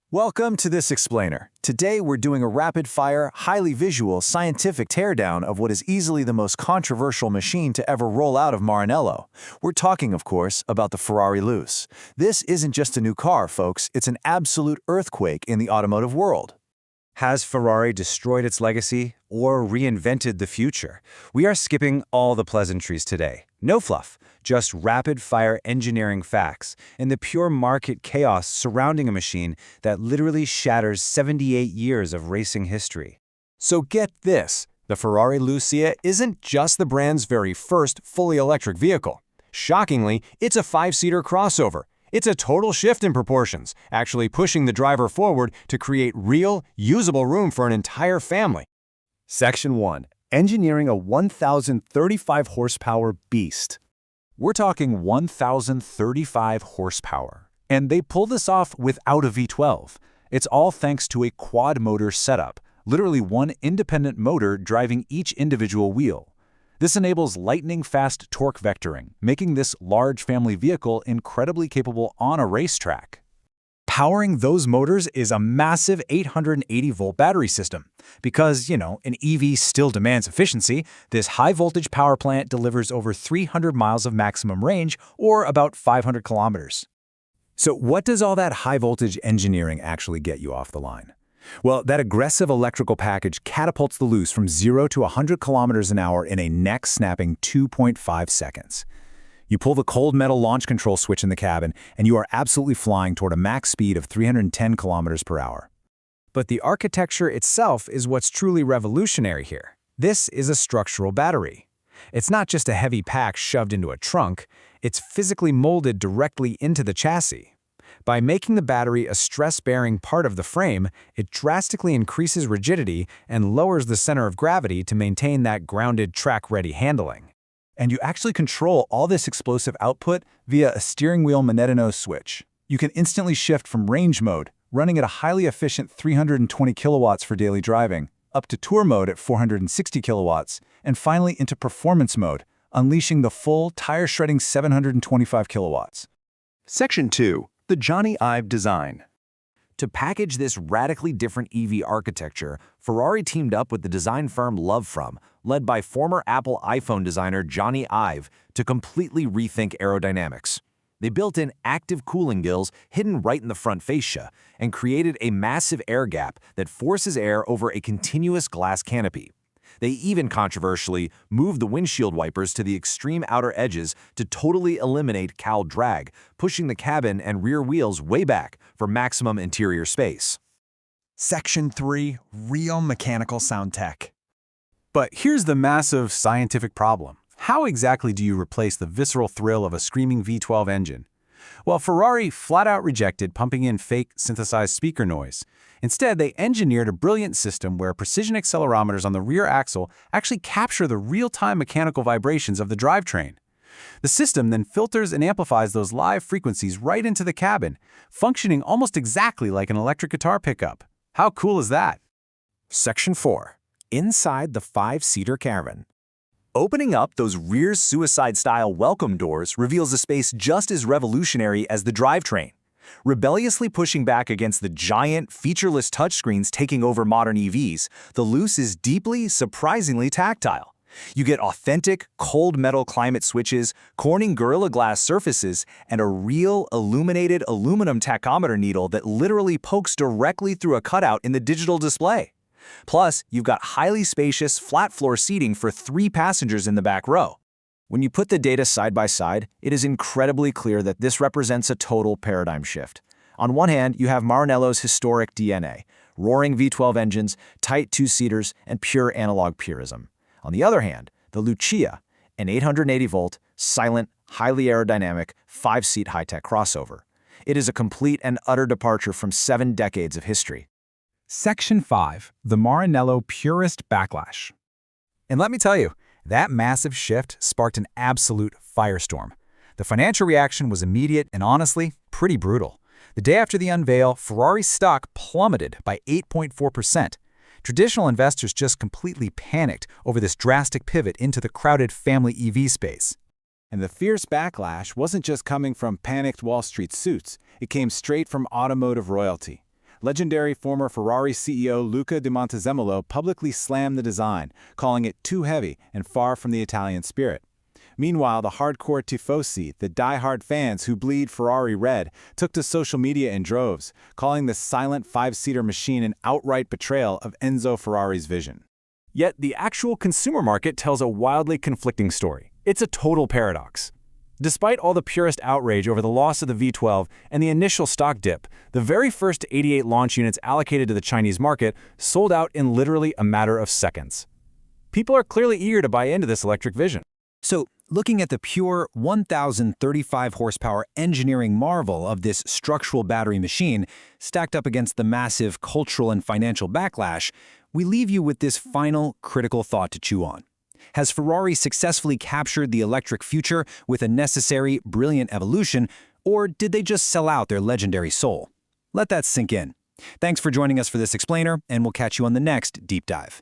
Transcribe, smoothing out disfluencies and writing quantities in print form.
Welcome to this explainer. Today we're doing a rapid-fire, highly visual, scientific teardown of what is easily the most controversial machine to ever roll out of Maranello. We're talking, of course, about the Ferrari Luce. This isn't just a new car, folks, it's an absolute earthquake in the automotive world. Has Ferrari destroyed its legacy or reinvented the future? We are skipping all the pleasantries today. No fluff, just rapid-fire engineering facts and the pure market chaos surrounding a machine that literally shatters 78 years of racing history. So get this, the Ferrari Luce isn't just the brand's very first fully electric vehicle. Shockingly, it's a 5-seater crossover. It's a total shift in proportions, actually pushing the driver forward to create real, usable room for an entire family. Section 1. Engineering a 1,035 horsepower beast. We're talking 1,035 horsepower. And they pull this off without a V12. It's all thanks to a quad-motor setup, literally one independent motor driving each individual wheel. This enables lightning-fast torque vectoring, making this large family vehicle incredibly capable on a racetrack. Powering those motors is a massive 880-volt battery system. Because, an EV still demands efficiency, this high-voltage power plant delivers over 300 miles of maximum range, or about 500 kilometers. So what does all that high-voltage engineering actually get you off the line? Well, that aggressive electrical package catapults the Luce from 0 to 100 kilometers an hour in a neck-snapping 2.5 seconds. You pull the cold metal launch control switch in the cabin, and you are absolutely flying toward a max speed of 310 kilometers per hour. But the architecture itself is what's truly revolutionary here. This is a structural battery. It's not just a heavy pack shoved into a trunk, it's physically molded directly into the chassis. By making the battery a stress-bearing part of the frame, it drastically increases rigidity and lowers the center of gravity to maintain that grounded, track-ready handling. And you actually control all this explosive output via a steering wheel magneto switch. You can instantly shift from range mode, running at a highly efficient 320 kilowatts for daily driving, up to tour mode at 460 kilowatts, and finally into performance mode, unleashing the full, tire-shredding 725 kilowatts. Section 2. The Jony Ive design. To package this radically different EV architecture, Ferrari teamed up with the design firm Love From, led by former Apple iPhone designer Jony Ive, to completely rethink aerodynamics. They built in active cooling gills hidden right in the front fascia and created a massive air gap that forces air over a continuous glass canopy. They even controversially moved the windshield wipers to the extreme outer edges to totally eliminate cowl drag, pushing the cabin and rear wheels way back for maximum interior space. Section 3. Real mechanical sound tech. But here's the massive scientific problem. How exactly do you replace the visceral thrill of a screaming V12 engine? Well, Ferrari flat-out rejected pumping in fake synthesized speaker noise. Instead, they engineered a brilliant system where precision accelerometers on the rear axle actually capture the real-time mechanical vibrations of the drivetrain. The system then filters and amplifies those live frequencies right into the cabin, functioning almost exactly like an electric guitar pickup. How cool is that? Section 4. Inside the 5-seater caravan. Opening up those rear suicide-style welcome doors reveals a space just as revolutionary as the drivetrain. Rebelliously pushing back against the giant, featureless touchscreens taking over modern EVs, the Luce is deeply, surprisingly tactile. You get authentic, cold metal climate switches, Corning Gorilla Glass surfaces, and a real, illuminated aluminum tachometer needle that literally pokes directly through a cutout in the digital display. Plus, you've got highly spacious, flat-floor seating for 3 passengers in the back row. When you put the data side by side, it is incredibly clear that this represents a total paradigm shift. On one hand, you have Maranello's historic DNA, roaring V12 engines, tight 2-seaters, and pure analog purism. On the other hand, the Lucia, an 880-volt, silent, highly aerodynamic, 5-seat high-tech crossover. It is a complete and utter departure from 7 decades of history. Section 5. The Maranello Purist Backlash. And let me tell you, that massive shift sparked an absolute firestorm. The financial reaction was immediate and honestly, pretty brutal. The day after the unveil, Ferrari's stock plummeted by 8.4%. Traditional investors just completely panicked over this drastic pivot into the crowded family EV space. And the fierce backlash wasn't just coming from panicked Wall Street suits, it came straight from automotive royalty. legendary former Ferrari CEO Luca di Montezemolo publicly slammed the design, calling it too heavy and far from the Italian spirit. Meanwhile, the hardcore tifosi, the die-hard fans who bleed Ferrari red, took to social media in droves, calling the silent five-seater machine an outright betrayal of Enzo Ferrari's vision. Yet the actual consumer market tells a wildly conflicting story. It's a total paradox. Despite all the purist outrage over the loss of the V12 and the initial stock dip, the very first 88 launch units allocated to the Chinese market sold out in literally a matter of seconds. People are clearly eager to buy into this electric vision. So, looking at the pure 1,035 horsepower engineering marvel of this structural battery machine, stacked up against the massive cultural and financial backlash, we leave you with this final critical thought to chew on. Has Ferrari successfully captured the electric future with a necessary, brilliant evolution, or did they just sell out their legendary soul? Let that sink in. Thanks for joining us for this explainer, and we'll catch you on the next Deep Dive.